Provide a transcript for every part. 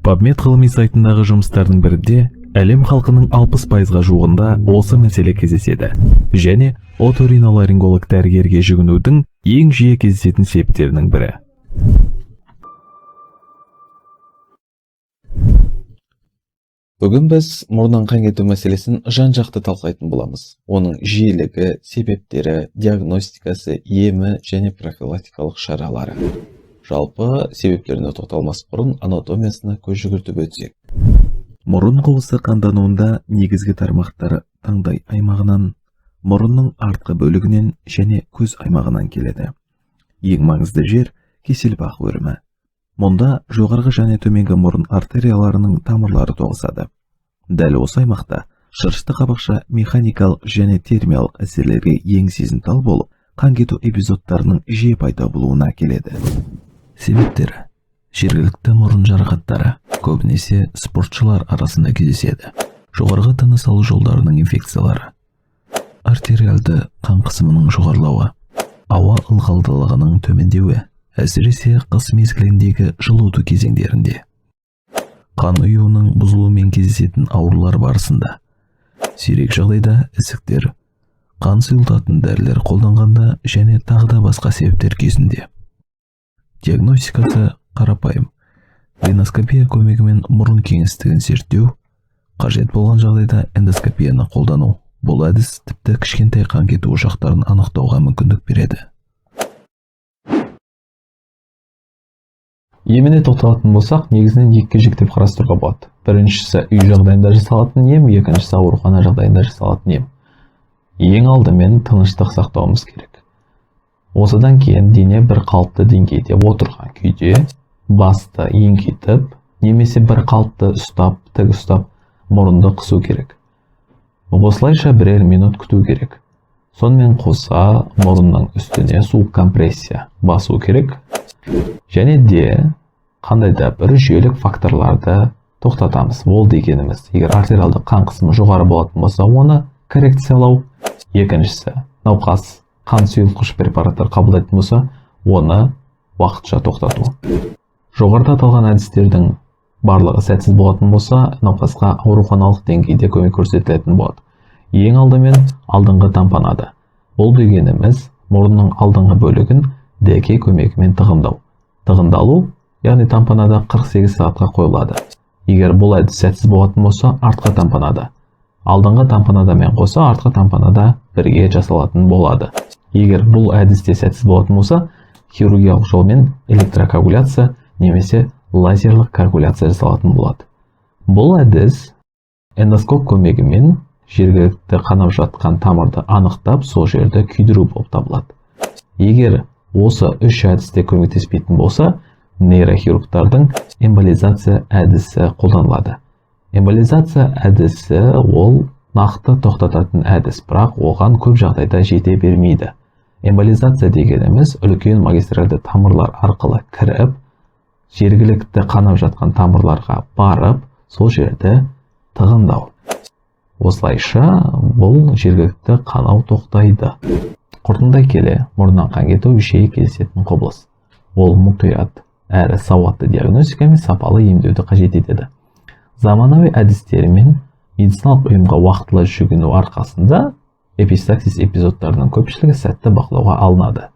PubMed ғылыми сайтындағы жұмыстардың бірінде әлем халқының 60%-ға жуығында осы мәселе кездеседі және оториноларинголог дәрігерге жүгінудің ең жиі кездесетін себептерінің бірі. Бүгін біз мұрыннан қан кету мәселесін жан-жақты талқылайтын боламыз. Оның жиілігі, себептері, диагностикасы, емі және профилактикалық шаралары. Жалпы себептеріне тоқталмас бұрын анатомиясына көз жүгіртіп өтсек. Мұрын қуысы қандануында негізгі тармақтары таңдай аймағынан, мұрынның артқы бөлігінен және көз аймағынан келеді. Ең маңызды жер кеселбақ өрімі. Мұнда жоғарғы және төменгі мұрын артерияларының тамырлары тоғысады. Дәл осы аймақта шырышты қабықша механикалық және термиялық әсерлерге ең сезімтал болып, қан кету эпизодтарының жиі пайда болуына келеді. Себептері: жергілікті мұрын жарақаттары, көбінесе спортшылар арасында кездеседі. Жоғарғы тыныс алу жолдарының инфекциялары, артериалды қан қысымының жоғарылауы, ауа ылғалдылығының төмендеуі, әсіресе қыс мезгіліндегі жылыту кезеңдерінде, қан ұюының бұзылуымен кездесетін аурулар барысында, сирек жағдайда ісіктер, қан сұйылтатын дәрілер қолданғанда және тағы басқа себептер кезінде. Диагностикасы қарапайым. Риноскопия көмегімен мұрын кеңістігін зерттеу, қажет болған жағдайда эндоскопияны қолдану. Бұл әдіс тіпті кішкентай қан кету ошақтарын анықтауға мүмкіндік береді. Еміне тоқталатын болсақ, негізінен екі жіктеп қарастыруға болады. Біріншісі үй жағдайында жасалатын ем, екіншісі аурухана жағдайында жасалатын ем. Ең алдымен тыныштық сақтауымыз керек. Осыдан кейін дене бір қалыпты деңгейде отырған күйде басты еңкейтіп, немесе бір қалыпты ұстап, тік ұстап, мұрынды қысу керек. Осылайша бірер минут күту керек. Сонымен қоса мұрынның үстіне суық компрессия басу керек. Және де қандай да бір жүйелік факторларды тоқтатамыз. Ол дегеніміз, егер артериалды қан қысымы жоғары болатын болса, оны коррекциялау. Екіншісі, науқас қан сұйылтқыш препараттар қабылдайтын болса, оны уақытша тоқтату. Жоғарыда аталған әдістердің барлығы сәтсіз болатын болса, науқасқа ауруханалық деңгейде көмек көрсетілетін болады. Ең алдымен алдыңғы тампонада. Бұл дегеніміз мұрынның алдыңғы бөлігін дәке көмегімен тығындау. Тығындалу, яғни тампонада 48 сағатқа қойылады. Егер бұл әдіс сәтсіз болатын болса, артқы тампонада. Алдыңғы тампонадамен қоса артқы тампонада бірге жасалатын болады. Егер бұл әдісте сәтсіз болатын болса, хирургиялық жолмен электрокоагуляция немесе лазерлік коагуляция жасалатын болады. Бұл әдіс эндоскоп көмегімен жергілікті қанап жатқан тамырды анықтап, сол жерді күйдіру болып табылады. Егер осы үш әдісте көмектеспейтін болса, нейрохирургтардың эмболизация әдісі қолданылады. Эмболизация әдісі ол нақты тоқтататын әдіс, бірақ оған көп жағдайда жете бермейді. Эмболизация дегеніміз үлкен магистральды тамырлар арқылы кіріп, жергілікті қанап жатқан тамырларға барып, сол жерді тығындау. Осылайша бұл жергілікті қанау тоқтайды. Қорытындылай келе, мұрыннан қан кету жиі кездесетін құбылыс. Ол мұқият әрі сауатты диагностика мен сапалы емдеуді қажет етеді. Заманауи әдістермен медициналық ұйымға уақытылы жүгіну арқасында эпистаксис эпизодтарының көпшілігі сәтті бақылауға алынады.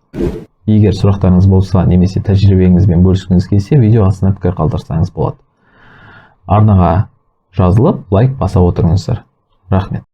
Егер сұрақтарыңыз болса, немесе тәжірибеңізбен бөліскіңіз келсе, видео астына пікір қалдырсаңыз болады. Арнаға жазылып, лайк баса отырыңыздар. Рахмет.